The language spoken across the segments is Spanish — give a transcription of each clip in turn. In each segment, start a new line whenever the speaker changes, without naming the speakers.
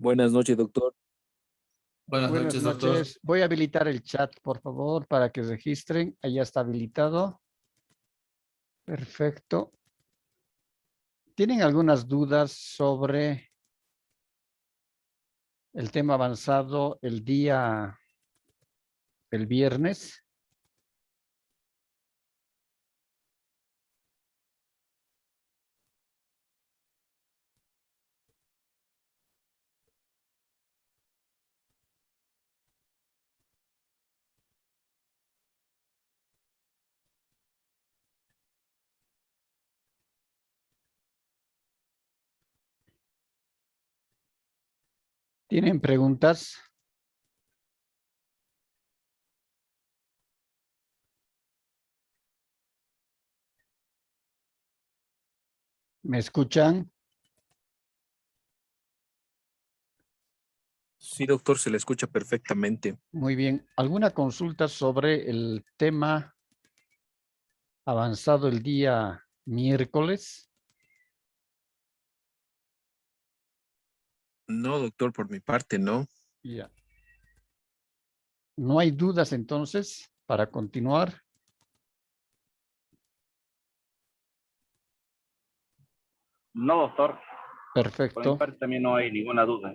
Buenas noches, doctor.
Buenas
Buenas
noches, doctor.
noches. Voy a habilitar el chat, por favor, para que registren. Ahí ya está habilitado. Perfecto. ¿Tienen algunas dudas sobre el tema avanzado el viernes? ¿Tienen preguntas? ¿Me escuchan?
Sí, doctor, se le escucha perfectamente.
Muy bien. ¿Alguna consulta sobre el tema avanzado el día miércoles?
No, doctor, por mi parte, no.
Ya. ¿No hay dudas entonces para continuar?
No, doctor. Por mi
Perfecto.
parte también no hay ninguna duda.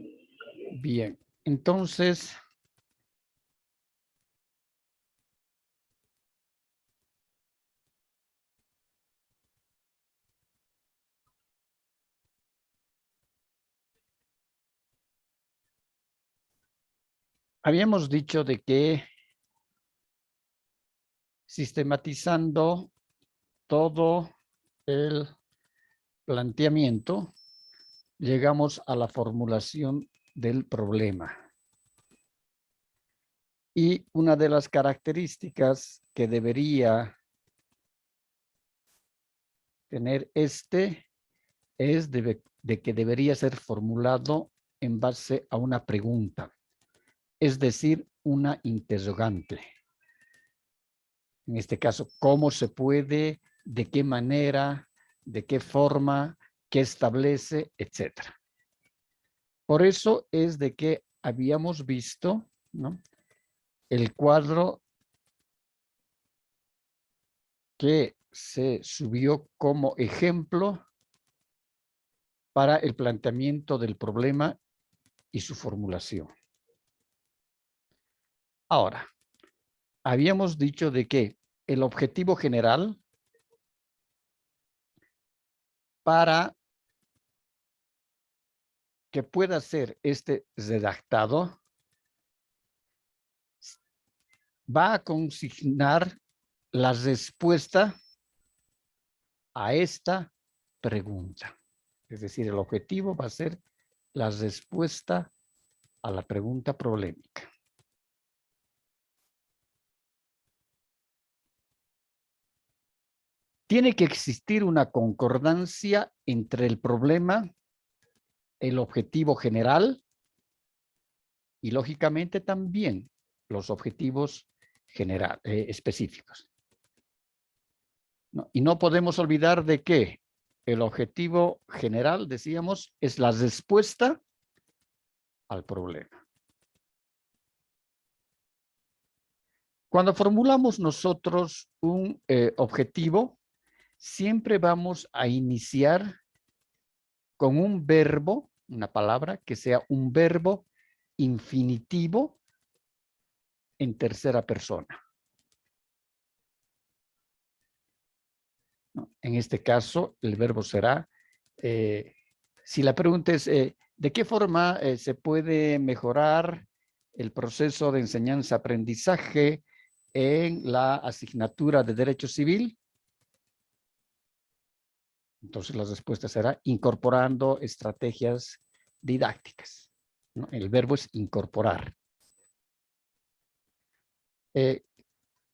Bien. Entonces, habíamos dicho de que sistematizando todo el planteamiento, llegamos a la formulación del problema. Y una de las características que debería tener es de que debería ser formulado en base a una pregunta, es decir, una interrogante. En este caso, ¿cómo se puede? ¿De qué manera? ¿De qué forma? ¿Qué establece? Etcétera. Por eso es de que habíamos visto, ¿no?, el cuadro que se subió como ejemplo para el planteamiento del problema y su formulación. Ahora, habíamos dicho de que el objetivo general para que pueda ser este redactado va a consignar la respuesta a esta pregunta. Es decir, el objetivo va a ser la respuesta a la pregunta problemática. Tiene que existir una concordancia entre el problema, el objetivo general y, lógicamente, también los objetivos específicos. ¿No? Y no podemos olvidar de que el objetivo general, decíamos, es la respuesta al problema. Cuando formulamos nosotros un objetivo, siempre vamos a iniciar con un verbo, una palabra que sea un verbo infinitivo en tercera persona. ¿No? En este caso, el verbo será, si la pregunta es, ¿de qué forma se puede mejorar el proceso de enseñanza-aprendizaje en la asignatura de Derecho Civil? Entonces la respuesta será incorporando estrategias didácticas, ¿no? El verbo es incorporar.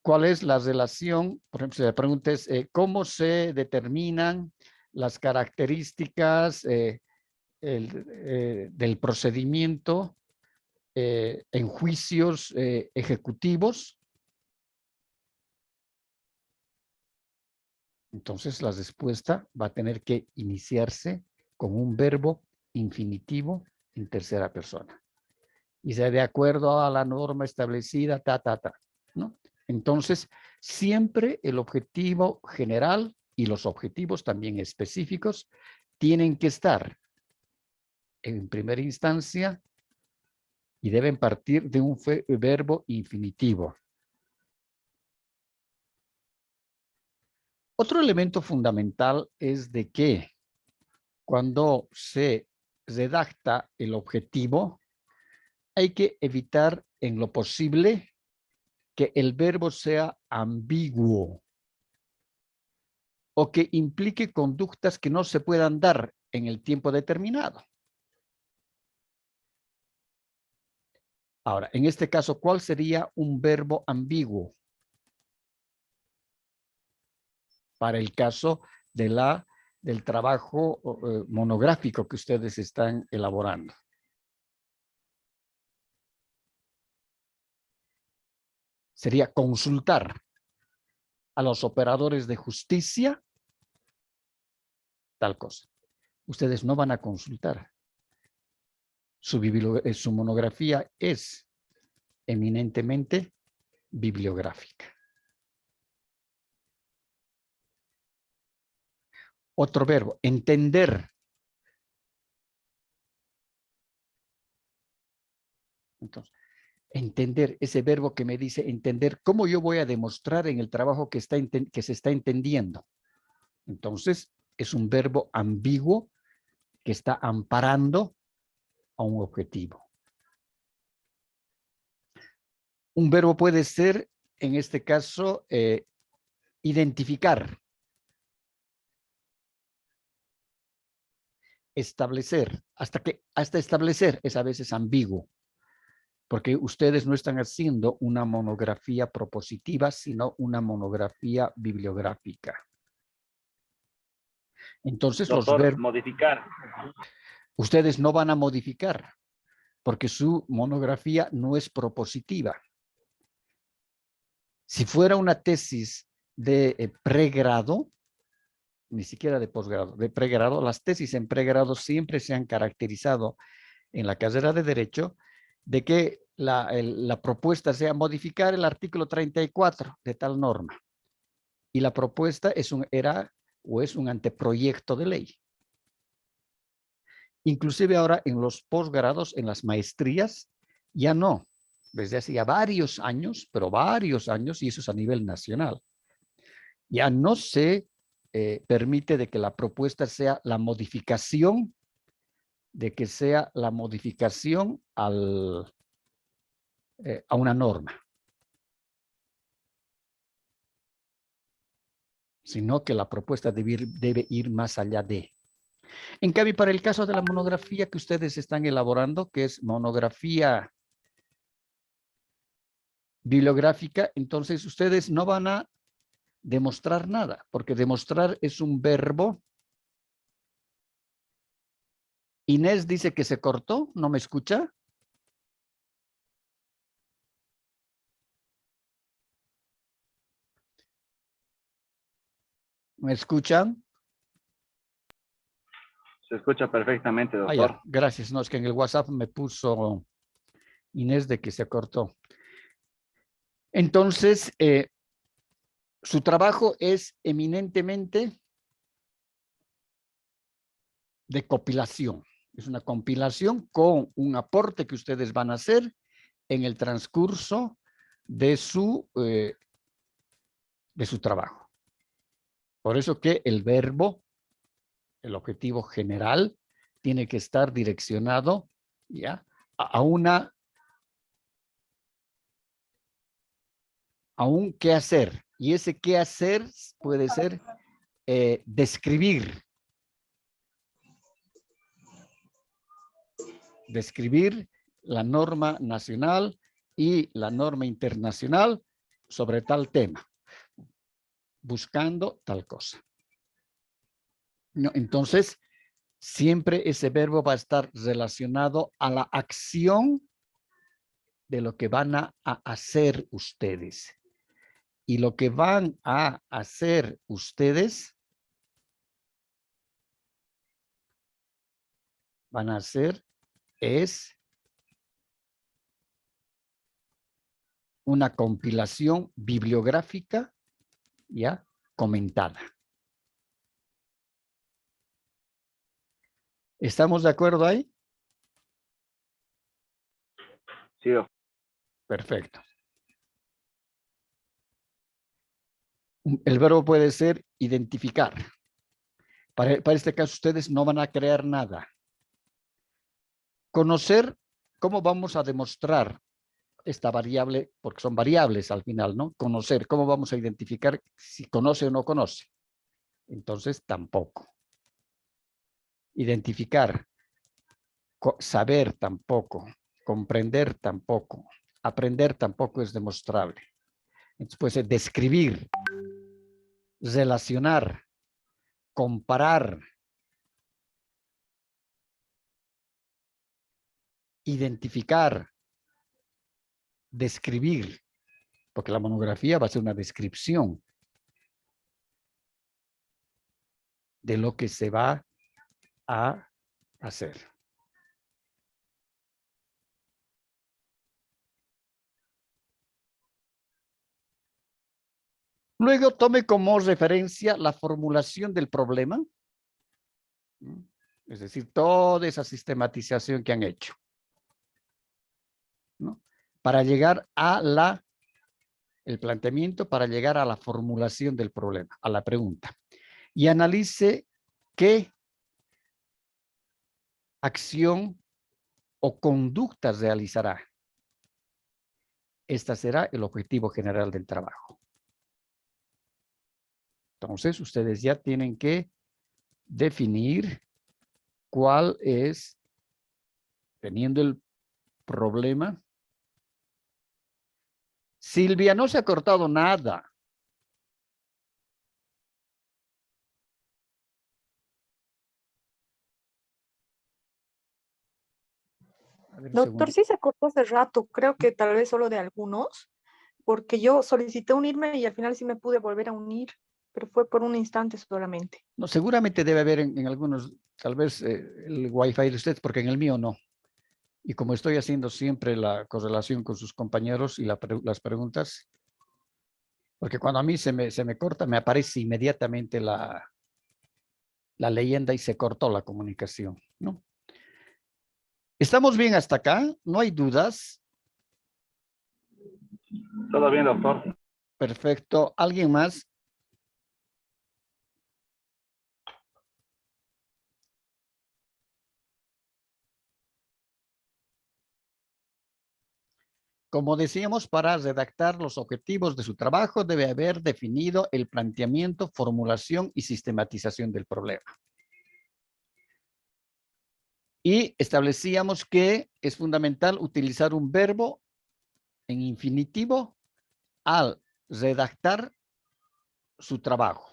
¿Cuál es la relación? Por ejemplo, si la pregunta es, ¿cómo se determinan las características del procedimiento en juicios ejecutivos? Entonces la respuesta va a tener que iniciarse con un verbo infinitivo en tercera persona. Y sea de acuerdo a la norma establecida, ¿no? Entonces, siempre el objetivo general y los objetivos también específicos tienen que estar en primera instancia y deben partir de un verbo infinitivo. Otro elemento fundamental es de que cuando se redacta el objetivo, hay que evitar en lo posible que el verbo sea ambiguo o que implique conductas que no se puedan dar en el tiempo determinado. Ahora, en este caso, ¿cuál sería un verbo ambiguo? Para el caso de del trabajo monográfico que ustedes están elaborando. Sería consultar a los operadores de justicia tal cosa. Ustedes no van a consultar. Su monografía es eminentemente bibliográfica. Otro verbo, entender. Entonces, entender, ese verbo que me dice entender, ¿cómo yo voy a demostrar en el trabajo que se está entendiendo? Entonces, es un verbo ambiguo que está amparando a un objetivo. Un verbo puede ser, en este caso, identificar, establecer. Hasta establecer es a veces ambiguo, porque ustedes no están haciendo una monografía propositiva, sino una monografía bibliográfica. Entonces,
Doctor,
los verbos,
modificar.
ustedes no van a modificar, porque su monografía no es propositiva. Si fuera una tesis de pregrado, ni siquiera de posgrado, de pregrado, las tesis en pregrado siempre se han caracterizado en la carrera de Derecho de que la propuesta sea modificar el artículo 34 de tal norma. Y la propuesta es un anteproyecto de ley. Inclusive ahora en los posgrados, en las maestrías, ya no. Desde hace ya varios años, pero varios años, y eso es a nivel nacional, ya no se permite de que la propuesta sea la modificación, a una norma, sino que la propuesta debe ir más allá de. En cambio, para el caso de la monografía que ustedes están elaborando, que es monografía bibliográfica, entonces ustedes no van a demostrar nada, porque demostrar es un verbo. Inés dice que se cortó, ¿no me escucha? ¿Me escuchan?
Se escucha perfectamente,
Ah,
doctor.
ya, gracias. No, es que en el WhatsApp me puso Inés de que se cortó. Entonces, su trabajo es eminentemente de compilación. Es una compilación con un aporte que ustedes van a hacer en el transcurso de su trabajo. Por eso que el verbo, el objetivo general, tiene que estar direccionado ya a un qué hacer. Y ese qué hacer puede ser describir la norma nacional y la norma internacional sobre tal tema, buscando tal cosa. No, entonces, siempre ese verbo va a estar relacionado a la acción de lo que van a hacer ustedes. Y lo que van a hacer ustedes van a ser es una compilación bibliográfica ya comentada. ¿Estamos de acuerdo ahí?
Sí, doctor.
Perfecto. El verbo puede ser identificar. Para este caso, ustedes no van a crear nada. Conocer, ¿cómo vamos a demostrar esta variable? Porque son variables al final, ¿no? Conocer, ¿cómo vamos a identificar si conoce o no conoce? Entonces, tampoco. Identificar, saber tampoco, comprender tampoco, aprender tampoco es demostrable. Entonces puede ser describir, relacionar, comparar, identificar, describir, porque la monografía va a ser una descripción de lo que se va a hacer. Luego tome como referencia la formulación del problema, es decir, toda esa sistematización que han hecho, ¿no? Para llegar a el planteamiento, para llegar a la formulación del problema, a la pregunta. Y analice qué acción o conducta realizará. Este será el objetivo general del trabajo. Entonces, ustedes ya tienen que definir cuál es, teniendo el problema. Silvia, no se ha cortado nada. A ver, un
Doctor,
segundo.
sí se cortó hace rato, creo que tal vez solo de algunos, porque yo solicité unirme y al final sí me pude volver a unir, pero fue por un instante solamente.
No, seguramente debe haber en algunos, tal vez el Wi-Fi de ustedes, porque en el mío no. Y como estoy haciendo siempre la correlación con sus compañeros y las preguntas, porque cuando a mí se me corta, me aparece inmediatamente la leyenda y se cortó la comunicación, ¿no? ¿Estamos bien hasta acá? ¿No hay dudas?
Todo bien, doctor.
Perfecto. ¿Alguien más? Como decíamos, para redactar los objetivos de su trabajo debe haber definido el planteamiento, formulación y sistematización del problema. Y establecíamos que es fundamental utilizar un verbo en infinitivo al redactar su trabajo.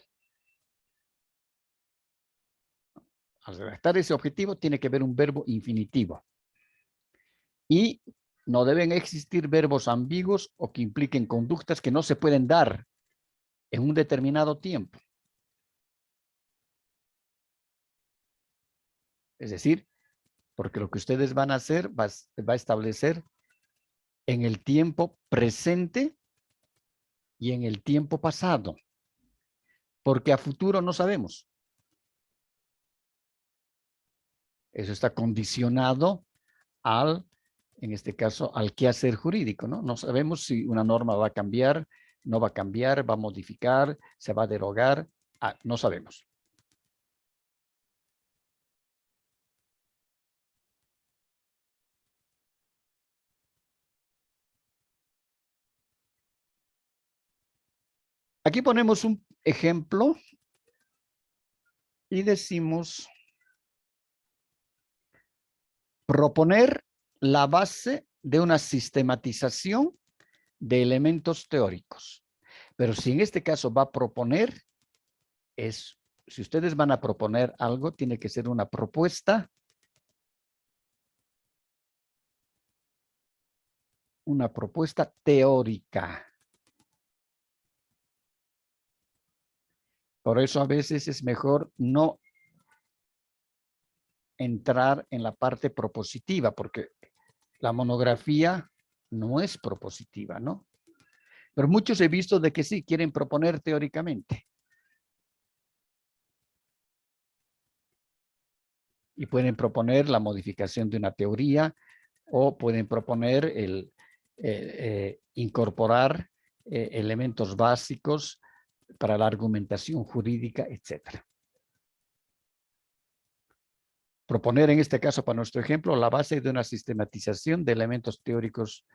Al redactar ese objetivo tiene que haber un verbo infinitivo. Y no deben existir verbos ambiguos o que impliquen conductas que no se pueden dar en un determinado tiempo. Es decir, porque lo que ustedes van a hacer va a establecer en el tiempo presente y en el tiempo pasado, porque a futuro no sabemos. Eso está condicionado en este caso, al quehacer jurídico, ¿no? No sabemos si una norma va a cambiar, no va a cambiar, va a modificar, se va a derogar, no sabemos. Aquí ponemos un ejemplo y decimos proponer la base de una sistematización de elementos teóricos. Pero si en este caso va a proponer, si ustedes van a proponer algo, tiene que ser una propuesta, teórica. Por eso a veces es mejor no entrar en la parte propositiva, porque la monografía no es propositiva, ¿no? Pero muchos he visto de que sí, quieren proponer teóricamente. Y pueden proponer la modificación de una teoría o pueden proponer incorporar elementos básicos para la argumentación jurídica, etc. Proponer en este caso, para nuestro ejemplo, la base de una sistematización de elementos teóricos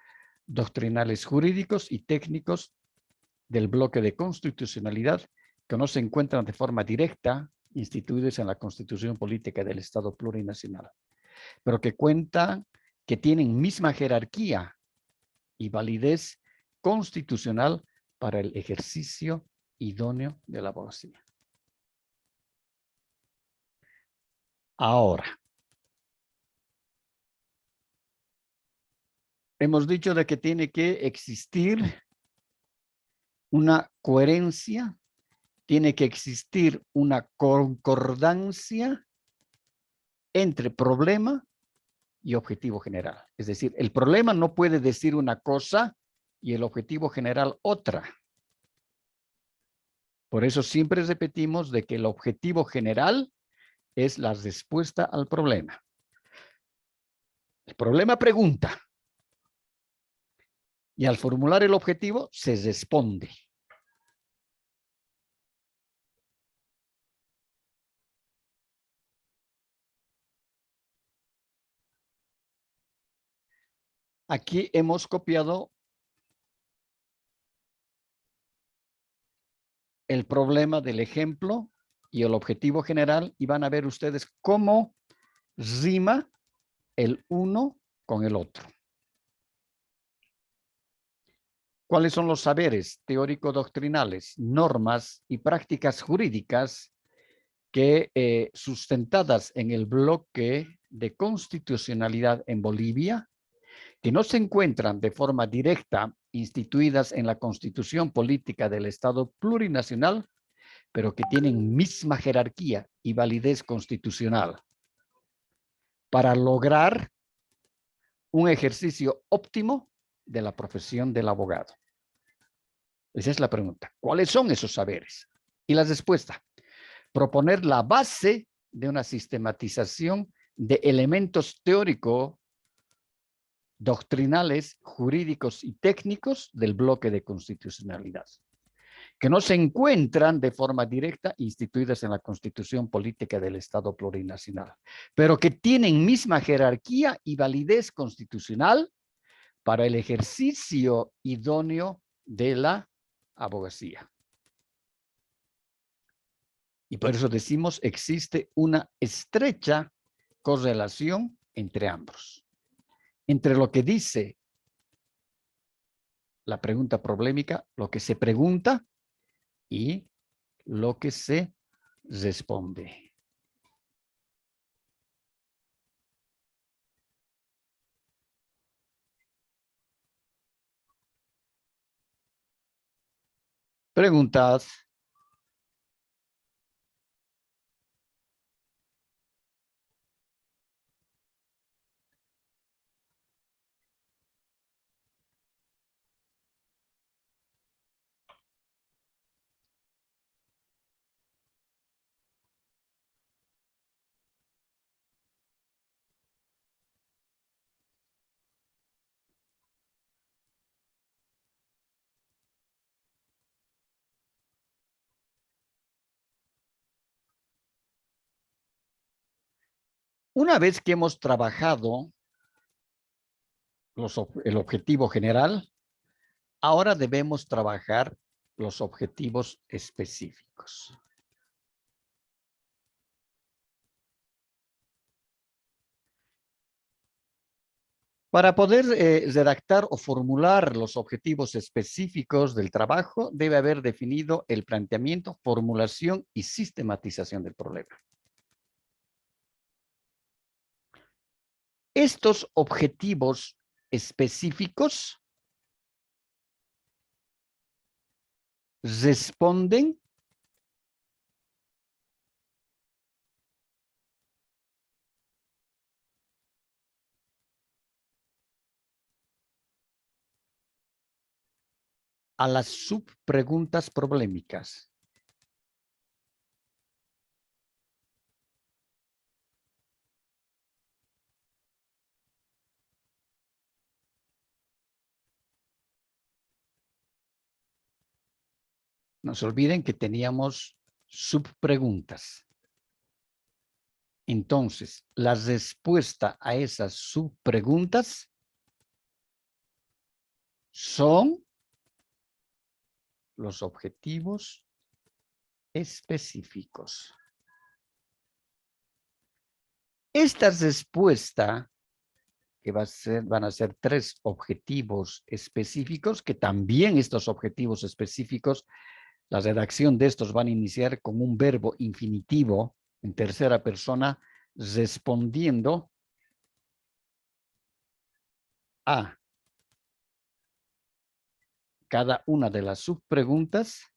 doctrinales jurídicos y técnicos del bloque de constitucionalidad que no se encuentran de forma directa instituidos en la Constitución Política del Estado Plurinacional, pero que tienen misma jerarquía y validez constitucional para el ejercicio idóneo de la abogacía. Ahora, hemos dicho de que tiene que existir una coherencia, tiene que existir una concordancia entre problema y objetivo general. Es decir, el problema no puede decir una cosa y el objetivo general otra. Por eso siempre repetimos de que el objetivo general es la respuesta al problema. El problema pregunta. Y al formular el objetivo se responde. Aquí hemos copiado el problema del ejemplo y el objetivo general y van a ver ustedes cómo rima el uno con el otro. ¿Cuáles son los saberes teórico-doctrinales, normas y prácticas jurídicas que sustentadas en el bloque de constitucionalidad en Bolivia, que no se encuentran de forma directa instituidas en la Constitución Política del Estado Plurinacional, pero que tienen misma jerarquía y validez constitucional para lograr un ejercicio óptimo de la profesión del abogado? Esa es la pregunta. ¿Cuáles son esos saberes? Y la respuesta: proponer la base de una sistematización de elementos teóricos, doctrinales, jurídicos y técnicos del bloque de constitucionalidad, que no se encuentran de forma directa instituidas en la Constitución Política del Estado Plurinacional, pero que tienen misma jerarquía y validez constitucional para el ejercicio idóneo de la abogacía. Y por eso decimos, existe una estrecha correlación entre ambos. Entre lo que dice la pregunta problemática, lo que se pregunta y lo que se responde. Preguntas. Una vez que hemos trabajado el objetivo general, ahora debemos trabajar los objetivos específicos. Para poder redactar o formular los objetivos específicos del trabajo, debe haber definido el planteamiento, formulación y sistematización del problema. Estos objetivos específicos responden a las subpreguntas problemáticas. No se olviden que teníamos subpreguntas. Entonces, la respuesta a esas subpreguntas son los objetivos específicos. Esta respuesta, que van a ser 3 objetivos específicos, que también estos objetivos específicos, la redacción de estos van a iniciar con un verbo infinitivo en tercera persona, respondiendo a cada una de las subpreguntas,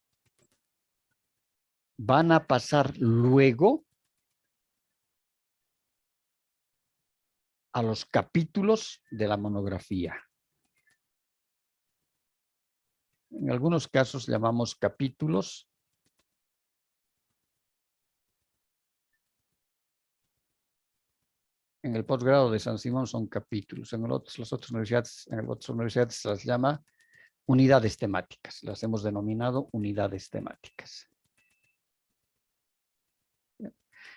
van a pasar luego a los capítulos de la monografía. En algunos casos llamamos capítulos. En el posgrado de San Simón son capítulos. En las otras universidades se las llama unidades temáticas. Las hemos denominado unidades temáticas.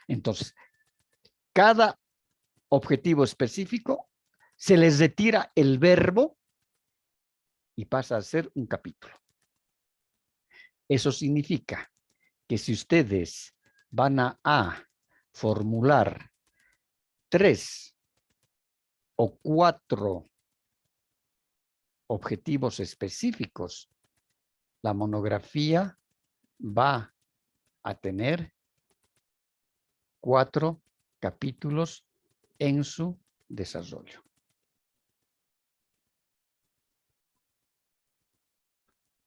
Entonces, cada objetivo específico se les retira el verbo y pasa a ser un capítulo. Eso significa que si ustedes van a formular 3 o 4 objetivos específicos, la monografía va a tener 4 capítulos en su desarrollo.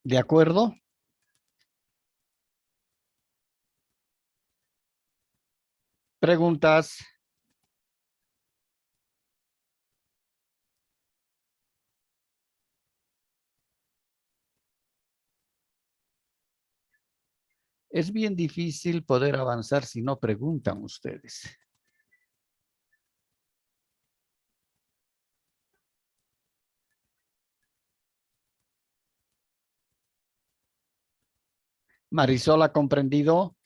¿De acuerdo? ¿Preguntas? Es bien difícil poder avanzar si no preguntan ustedes. Marisol, ¿ha comprendido?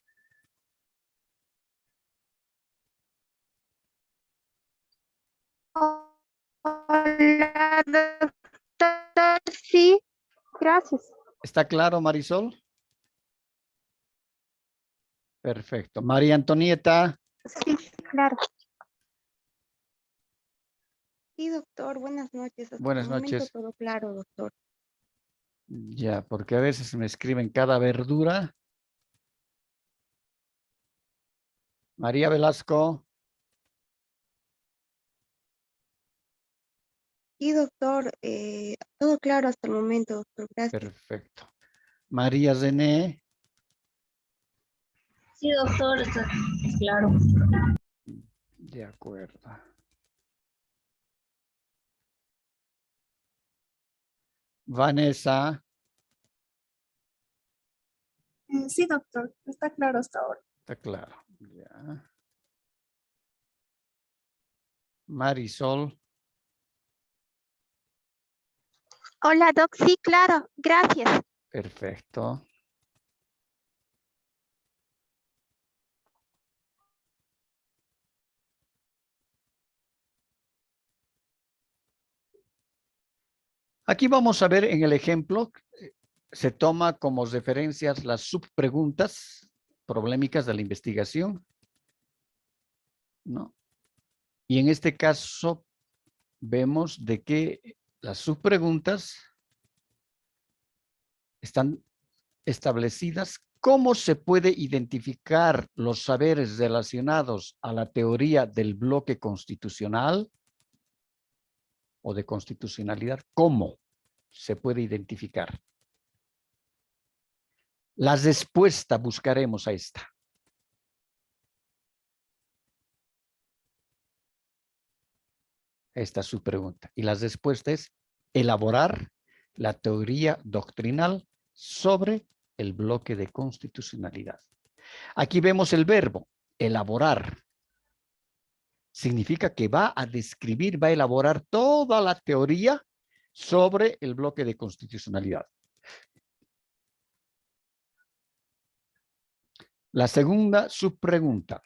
Hola, doctor. Sí, gracias.
¿Está claro, Marisol? Perfecto. María Antonieta.
Sí, claro. Sí, doctor, buenas noches. Hasta
Buenas
el momento
noches.
todo claro, doctor.
Ya, porque a veces me escriben cada verdura. María Velasco.
Sí, doctor, todo claro hasta el momento, doctor. Gracias.
Perfecto. María Zené.
Sí, doctor, está claro.
De acuerdo. Vanessa.
Sí, doctor, está claro hasta ahora.
Está claro. Ya. Marisol.
Hola, doc. Sí, claro. Gracias.
Perfecto. Aquí vamos a ver en el ejemplo, se toma como referencias las subpreguntas problemáticas de la investigación, ¿no? Y en este caso vemos de que las subpreguntas están establecidas. ¿Cómo se puede identificar los saberes relacionados a la teoría del bloque constitucional o de constitucionalidad? ¿Cómo se puede identificar? La respuesta buscaremos a esta. Esta es su pregunta. Y la respuesta es elaborar la teoría doctrinal sobre el bloque de constitucionalidad. Aquí vemos el verbo elaborar. Significa que va a describir, va a elaborar toda la teoría sobre el bloque de constitucionalidad. La segunda subpregunta.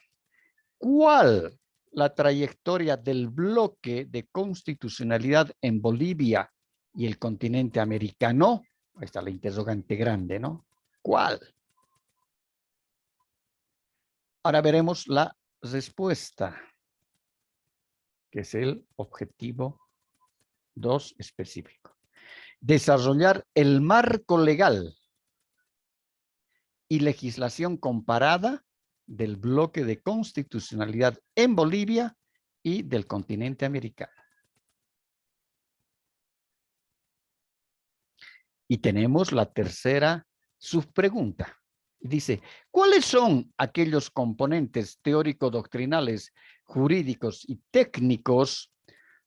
¿Cuál la trayectoria del bloque de constitucionalidad en Bolivia y el continente americano? Ahí está la interrogante grande, ¿no? ¿Cuál? Ahora veremos la respuesta, que es el objetivo 2 específico. Desarrollar el marco legal y legislación comparada del bloque de constitucionalidad en Bolivia y del continente americano. Y tenemos la tercera subpregunta. Dice, ¿cuáles son aquellos componentes teórico-doctrinales, jurídicos y técnicos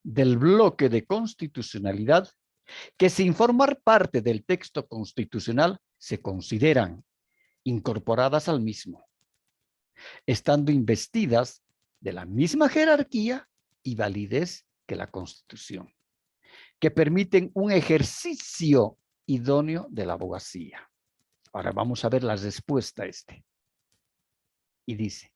del bloque de constitucionalidad que sin formar parte del texto constitucional se consideran incorporadas al mismo, estando investidas de la misma jerarquía y validez que la Constitución, que permiten un ejercicio idóneo de la abogacía? Ahora vamos a ver la respuesta a este. Y dice,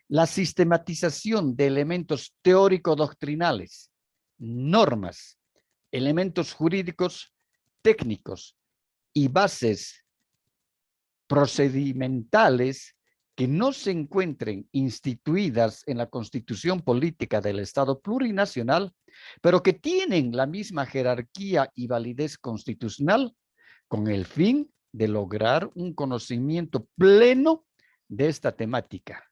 la sistematización de elementos teórico-doctrinales, normas, elementos jurídicos, técnicos y bases procedimentales que no se encuentren instituidas en la Constitución Política del Estado Plurinacional, pero que tienen la misma jerarquía y validez constitucional, con el fin de lograr un conocimiento pleno de esta temática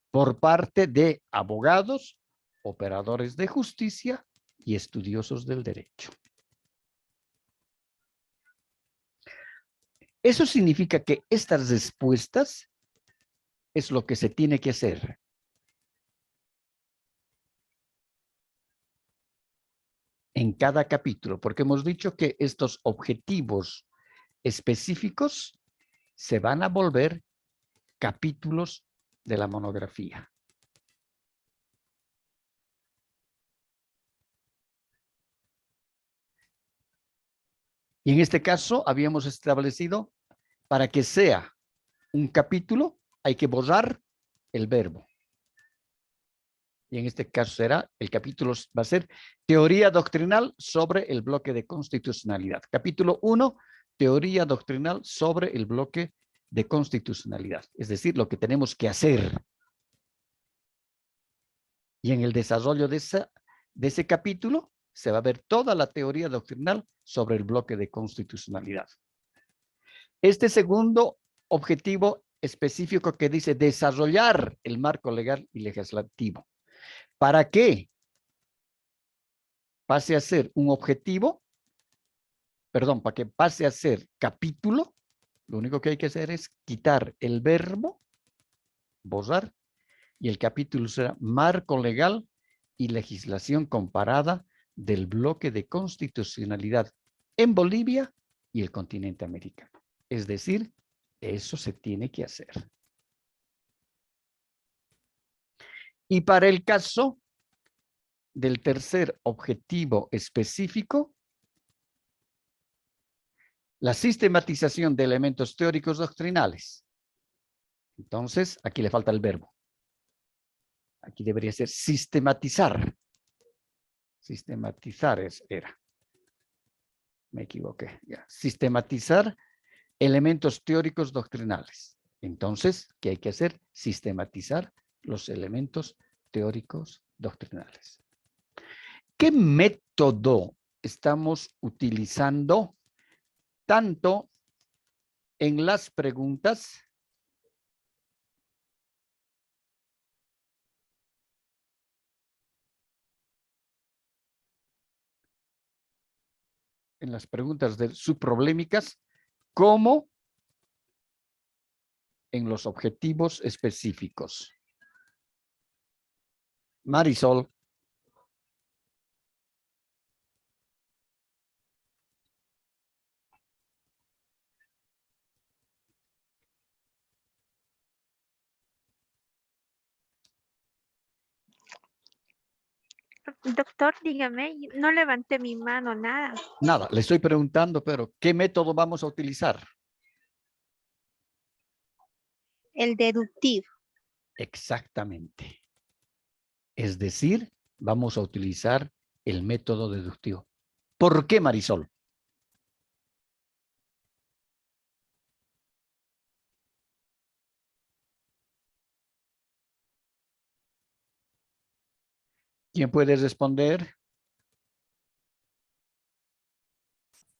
por parte de abogados, operadores de justicia y estudiosos del derecho. Eso significa que estas respuestas es lo que se tiene que hacer. En cada capítulo, porque hemos dicho que estos objetivos específicos se van a volver capítulos de la monografía. Y en este caso habíamos establecido, para que sea un capítulo, hay que borrar el verbo. Y en este caso será, el capítulo va a ser teoría doctrinal sobre el bloque de constitucionalidad. Capítulo 1, teoría doctrinal sobre el bloque de constitucionalidad. Es decir, lo que tenemos que hacer. Y en el desarrollo de ese capítulo se va a ver toda la teoría doctrinal sobre el bloque de constitucionalidad. Este segundo objetivo específico que dice desarrollar el marco legal y legislativo. ¿Para qué? Pase a ser un objetivo, perdón, para que pase a ser capítulo, lo único que hay que hacer es quitar el verbo, borrar, y el capítulo será marco legal y legislación comparada del bloque de constitucionalidad en Bolivia y el continente americano. Es decir, eso se tiene que hacer. Y para el caso del tercer objetivo específico, la sistematización de elementos teóricos doctrinales. Entonces, aquí le falta el verbo. Aquí debería ser sistematizar. Sistematizar era. Me equivoqué. Ya. Sistematizar elementos teóricos doctrinales. Entonces, ¿qué hay que hacer? Sistematizar los elementos teóricos doctrinales. ¿Qué método estamos utilizando tanto en las preguntas subproblémicas como en los objetivos específicos? Marisol.
Doctor, dígame, no levanté mi mano, nada.
Nada, le estoy preguntando, pero ¿qué método vamos a utilizar?
El deductivo.
Exactamente. Es decir, vamos a utilizar el método deductivo. ¿Por qué, Marisol? ¿Quién puede responder?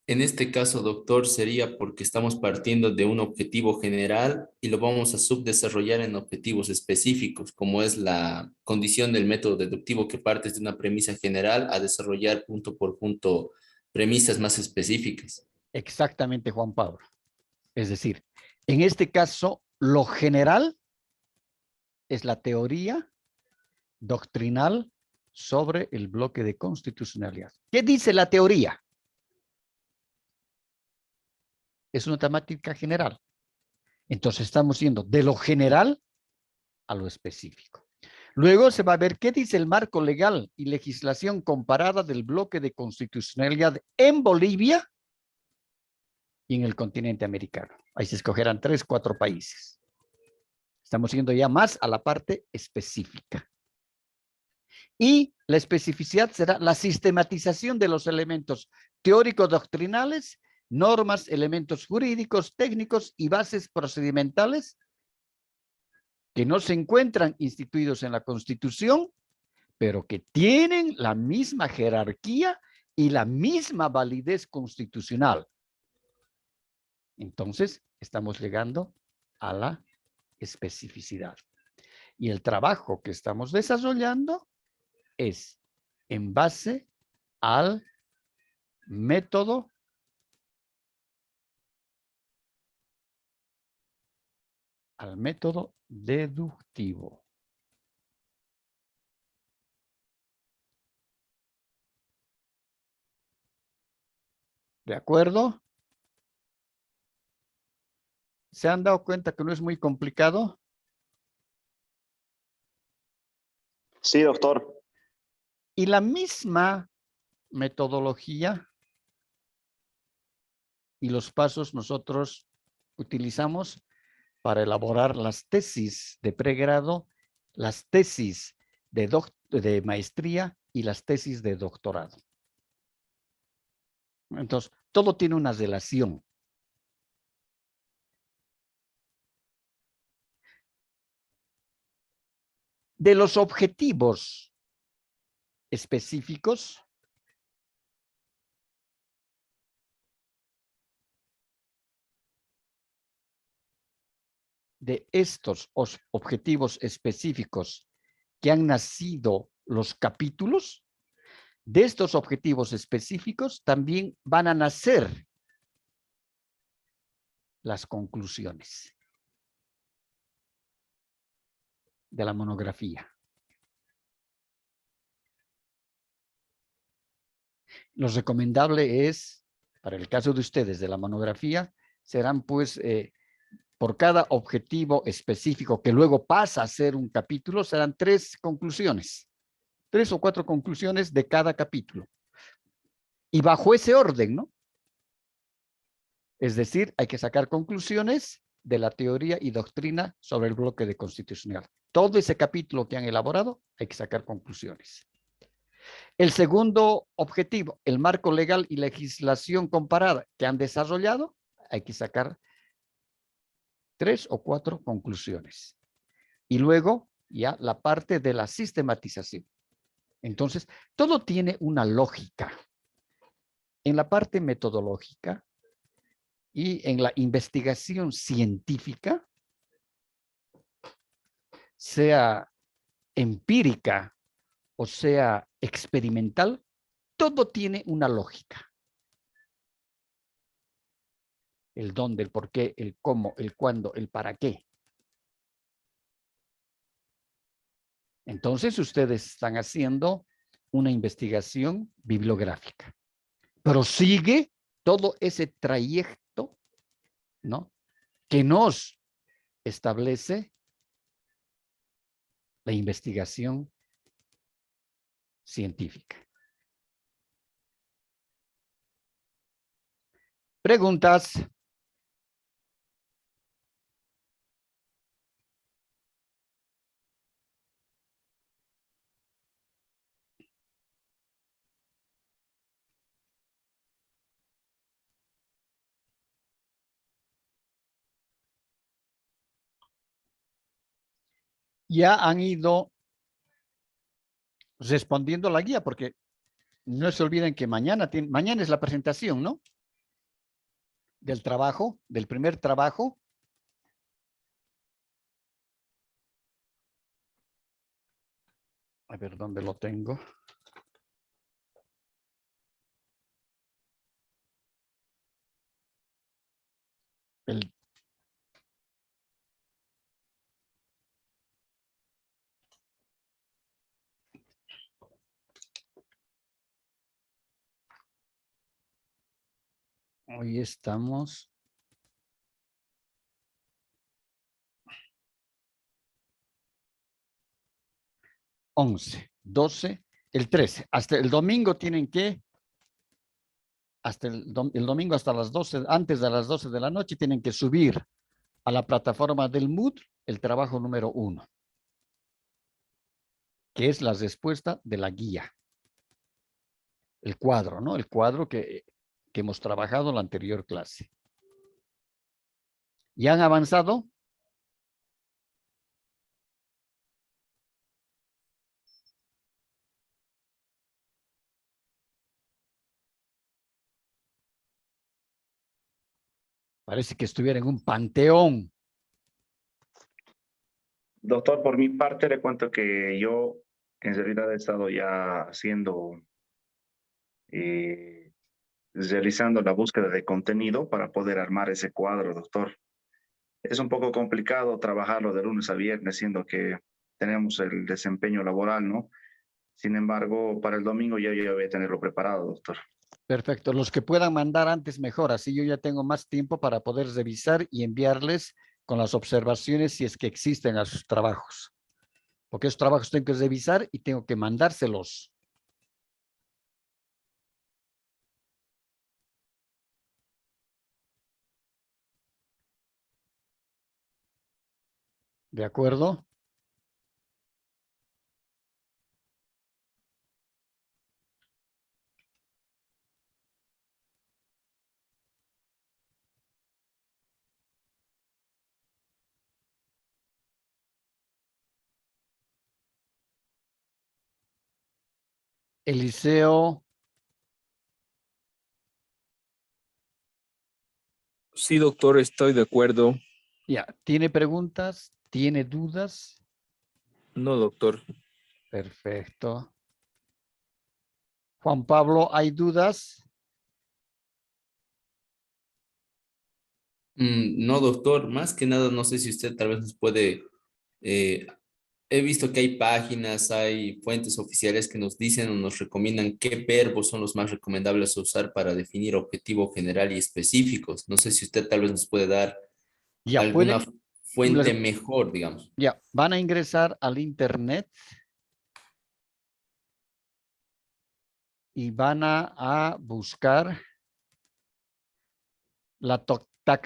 En este caso, doctor, sería porque estamos partiendo de un objetivo general y lo vamos a subdesarrollar en objetivos específicos, como es la condición del método deductivo que partes de una premisa general a desarrollar punto por punto premisas más específicas.
Exactamente, Juan Pablo. Es decir, en este caso, lo general es la teoría doctrinal sobre el bloque de constitucionalidad. ¿Qué dice la teoría? Es una temática general. Entonces estamos yendo de lo general a lo específico. Luego se va a ver qué dice el marco legal y legislación comparada del bloque de constitucionalidad en Bolivia y en el continente americano. Ahí se escogerán 3, 4 países. Estamos yendo ya más a la parte específica. Y la especificidad será la sistematización de los elementos teóricos doctrinales, normas, elementos jurídicos, técnicos y bases procedimentales que no se encuentran instituidos en la Constitución, pero que tienen la misma jerarquía y la misma validez constitucional. Entonces, estamos llegando a la especificidad. Y el trabajo que estamos desarrollando es en base al método deductivo. ¿De acuerdo? ¿Se han dado cuenta que no es muy complicado?
Sí, doctor.
Y la misma metodología y los pasos nosotros utilizamos para elaborar las tesis de pregrado, las tesis de maestría y las tesis de doctorado. Entonces, todo tiene una relación. De los objetivos específicos, de estos objetivos específicos que han nacido los capítulos, de estos objetivos específicos también van a nacer las conclusiones de la monografía. Lo recomendable es, para el caso de ustedes de la monografía, serán pues por cada objetivo específico que luego pasa a ser un capítulo, serán 3 conclusiones, 3 o 4 conclusiones de cada capítulo. Y bajo ese orden, ¿no? Es decir, hay que sacar conclusiones de la teoría y doctrina sobre el bloque de constitucional. Todo ese capítulo que han elaborado, hay que sacar conclusiones. El segundo objetivo, el marco legal y legislación comparada que han desarrollado, hay que sacar 3 o 4 conclusiones. Y luego ya la parte de la sistematización. Entonces, todo tiene una lógica. En la parte metodológica y en la investigación científica, sea empírica o sea experimental, todo tiene una lógica. El dónde, el por qué, el cómo, el cuándo, el para qué. Entonces, ustedes están haciendo una investigación bibliográfica, pero sigue todo ese trayecto, ¿no?, que nos establece la investigación científica. Preguntas. Ya han ido respondiendo la guía, porque no se olviden que mañana es la presentación, ¿no? Del trabajo, del primer trabajo. A ver, ¿dónde lo tengo? El Hoy estamos. $11, $12, el $13. Hasta el domingo tienen que, hasta el domingo hasta las 12, antes de las 12 de la noche, tienen que subir a la plataforma del Moodle el trabajo número 1, que es la respuesta de la guía. El cuadro, ¿no? El cuadro que hemos trabajado en la anterior clase. ¿Ya han avanzado? Parece que estuviera en un panteón.
Doctor, por mi parte le cuento que yo en realidad he estado ya haciendo, eh, realizando la búsqueda de contenido para poder armar ese cuadro, doctor. Es un poco complicado trabajarlo de lunes a viernes, siendo que tenemos el desempeño laboral, ¿no? Sin embargo, para el domingo ya voy a tenerlo preparado, doctor.
Perfecto. Los que puedan mandar antes mejor. Así yo ya tengo más tiempo para poder revisar y enviarles con las observaciones si es que existen a sus trabajos. Porque esos trabajos tengo que revisar y tengo que mandárselos. ¿De acuerdo? Eliseo.
Sí, doctor, estoy de acuerdo.
Ya, ¿tiene preguntas? ¿Tiene dudas?
No, doctor.
Perfecto. Juan Pablo, ¿hay dudas?
No, doctor, más que nada, no sé si usted tal vez nos puede, he visto que hay páginas, hay fuentes oficiales que nos dicen o nos recomiendan qué verbos son los más recomendables a usar para definir objetivo general y específicos. No sé si usted tal vez nos puede dar
Ya
alguna
pueden,
fuente mejor, digamos.
ya, van a ingresar al internet y van a buscar la taxonomía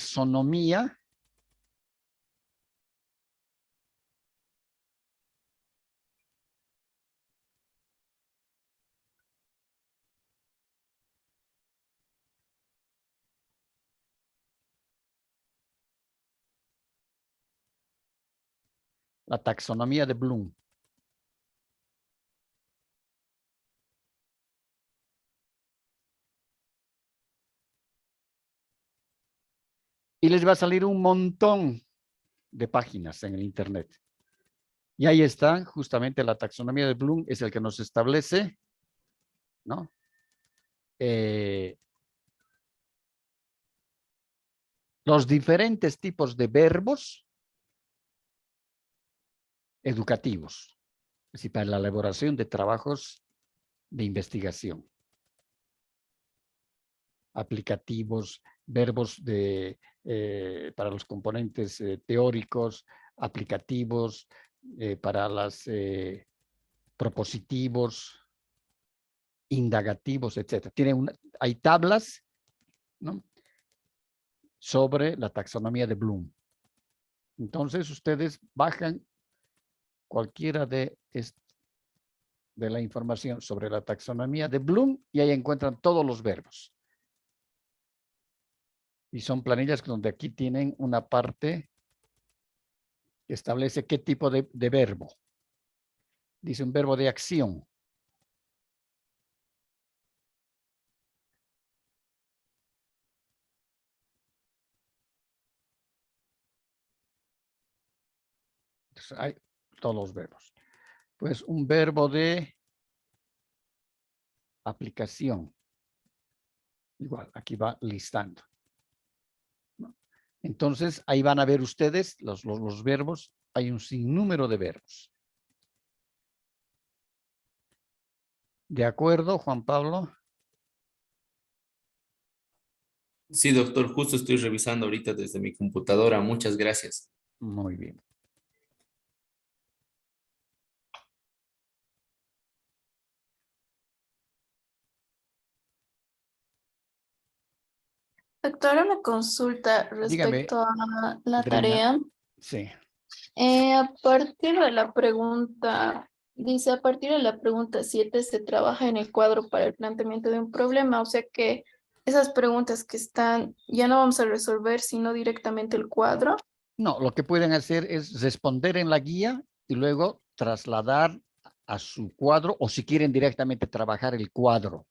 de Bloom. Y les va a salir un montón de páginas en el internet. Y ahí está, justamente la taxonomía de Bloom es el que nos establece, ¿no? Los diferentes tipos de verbos educativos, es decir, para la elaboración de trabajos de investigación. Aplicativos, verbos para los componentes teóricos, aplicativos, para los propositivos, indagativos, etcétera. Hay tablas, ¿no?, sobre la taxonomía de Bloom. Entonces, ustedes bajan cualquiera de la información sobre la taxonomía de Bloom y ahí encuentran todos los verbos. Y son planillas donde aquí tienen una parte que establece qué tipo de verbo. Dice un verbo de acción. Entonces, hay todos los verbos. Pues un verbo de aplicación. Igual, aquí va listando. Entonces, ahí van a ver ustedes los verbos. Hay un sinnúmero de verbos. ¿De acuerdo, Juan Pablo?
Sí, doctor, justo estoy revisando ahorita desde mi computadora. Muchas gracias.
Muy bien.
Doctora, una consulta
Dígame,
respecto a la
Drina.
tarea.
Sí.
A partir de la pregunta, dice, a partir de la pregunta 7 se trabaja en el cuadro para el planteamiento de un problema, o sea que esas preguntas que están, ya no vamos a resolver, sino directamente el cuadro.
No, lo que pueden hacer es responder en la guía y luego trasladar a su cuadro o si quieren directamente trabajar el cuadro.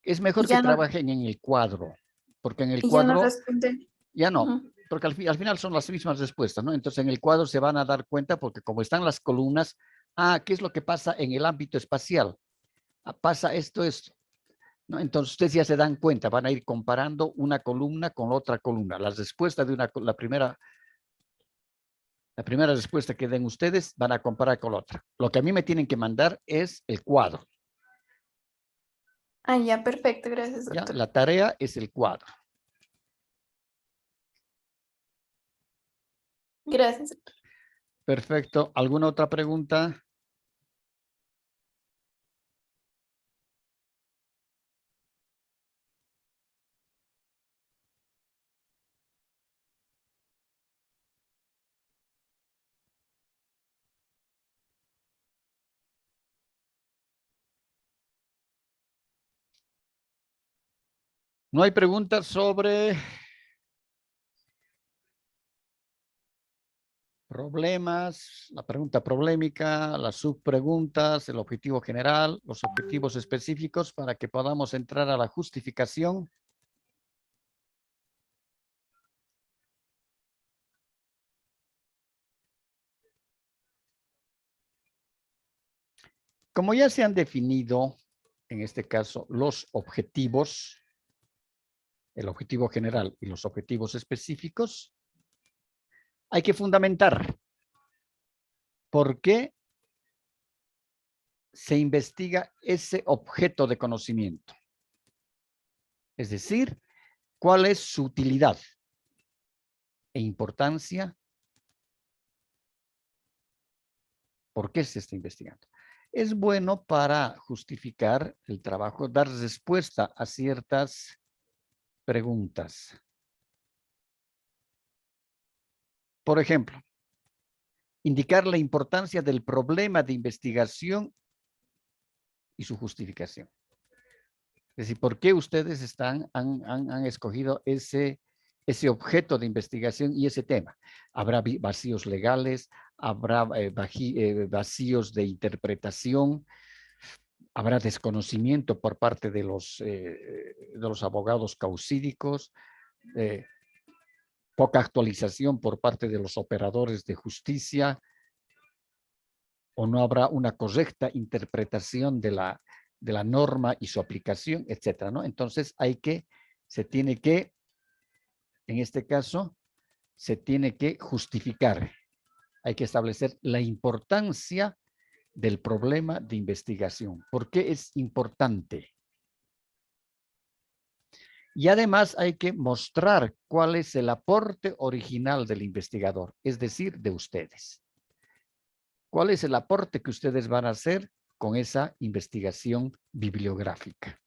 Es mejor que
Ya no,
trabajen en el cuadro, porque en el
y ya no
cuadro
responden.
ya no,
Ujú.
porque al final son las mismas respuestas, ¿no? Entonces en el cuadro se van a dar cuenta porque como están las columnas, ¿qué es lo que pasa en el ámbito espacial? Pasa esto, ¿no? Entonces ustedes ya se dan cuenta, van a ir comparando una columna con otra columna. Las respuestas de la primera respuesta que den ustedes van a comparar con la otra. Lo que a mí me tienen que mandar es el cuadro.
Ya, perfecto, gracias,
¿Ya?
doctor.
La tarea es el cuadro.
Gracias, doctor.
Perfecto. ¿Alguna otra pregunta? No hay preguntas sobre problemas, la pregunta problemática, las subpreguntas, el objetivo general, los objetivos específicos para que podamos entrar a la justificación. Como ya se han definido, en este caso, los objetivos, el objetivo general y los objetivos específicos, hay que fundamentar por qué se investiga ese objeto de conocimiento. Es decir, cuál es su utilidad e importancia, por qué se está investigando. Es bueno para justificar el trabajo, dar respuesta a ciertas preguntas. Por ejemplo, indicar la importancia del problema de investigación y su justificación. Es decir, ¿por qué ustedes han escogido ese objeto de investigación y ese tema? ¿Habrá vacíos legales? ¿Habrá vacíos de interpretación? ¿Habrá desconocimiento por parte de los abogados causídicos? ¿Poca actualización por parte de los operadores de justicia? ¿O no habrá una correcta interpretación de la norma y su aplicación, etcétera, ¿no? Entonces se tiene que, en este caso, se tiene que justificar. Hay que establecer la importancia del problema de investigación. ¿Por qué es importante? Y además hay que mostrar cuál es el aporte original del investigador, es decir, de ustedes. ¿Cuál es el aporte que ustedes van a hacer con esa investigación bibliográfica.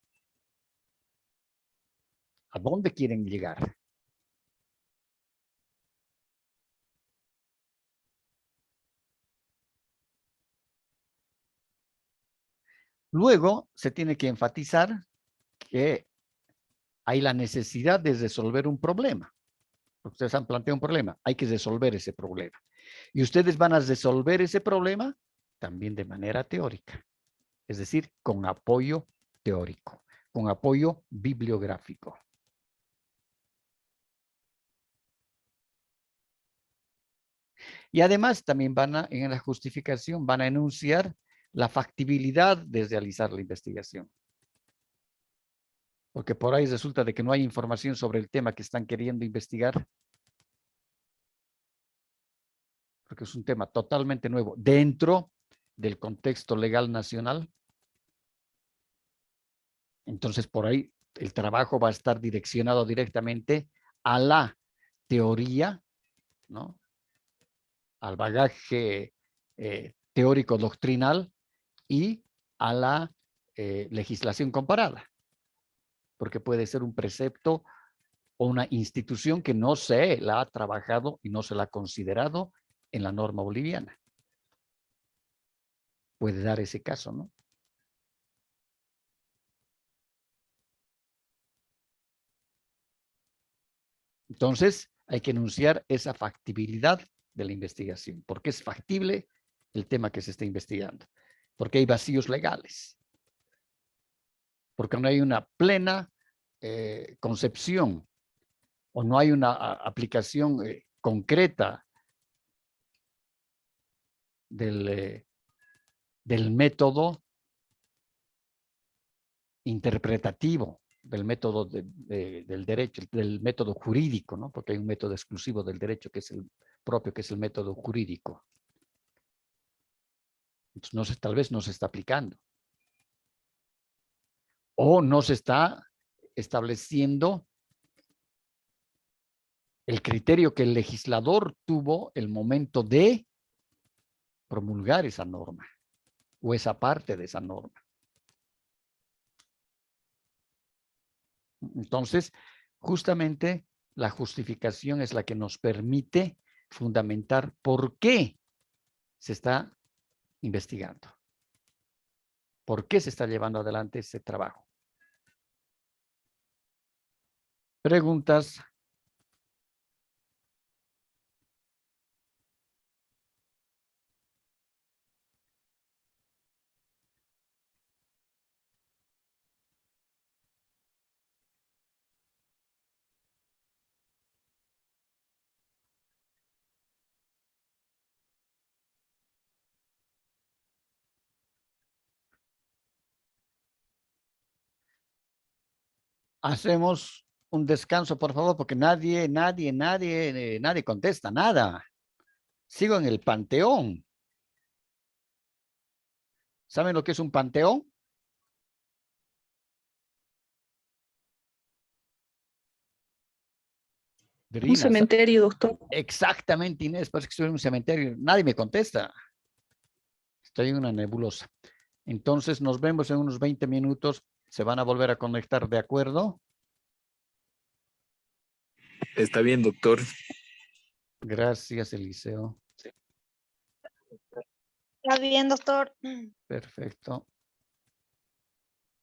¿A dónde quieren llegar? Luego se tiene que enfatizar que hay la necesidad de resolver un problema. Ustedes han planteado un problema, hay que resolver ese problema. Y ustedes van a resolver ese problema también de manera teórica, es decir, con apoyo teórico, con apoyo bibliográfico. Y además también en la justificación van a enunciar la factibilidad de realizar la investigación. Porque por ahí resulta de que no hay información sobre el tema que están queriendo investigar. Porque es un tema totalmente nuevo dentro del contexto legal nacional. Entonces, por ahí el trabajo va a estar direccionado directamente a la teoría, ¿no? Al bagaje teórico doctrinal y a la legislación comparada. Porque puede ser un precepto o una institución que no se la ha trabajado y no se la ha considerado en la norma boliviana. Puede dar ese caso, ¿no? Entonces, hay que enunciar esa factibilidad de la investigación. ¿Por qué es factible el tema que se está investigando? Porque hay vacíos legales. Porque no hay una plena concepción o no hay una aplicación concreta del método interpretativo, del método del derecho, del método jurídico, ¿no? Porque hay un método exclusivo del derecho que es el propio, que es el método jurídico. Entonces, tal vez no se está aplicando. O no se está estableciendo el criterio que el legislador tuvo el momento de promulgar esa norma o esa parte de esa norma. Entonces, justamente la justificación es la que nos permite fundamentar por qué se está investigando. ¿Por qué se está llevando adelante ese trabajo? Preguntas. Hacemos un descanso, por favor, porque nadie contesta nada. Sigo en el panteón. ¿Saben lo que es un panteón?
Un cementerio, doctor.
Exactamente, Inés, parece que estoy en un cementerio. Nadie me contesta. Estoy en una nebulosa. Entonces nos vemos en unos 20 minutos. Se van a volver a conectar, ¿de acuerdo?
Está bien, doctor.
Gracias, Eliseo.
Está bien, doctor.
Perfecto.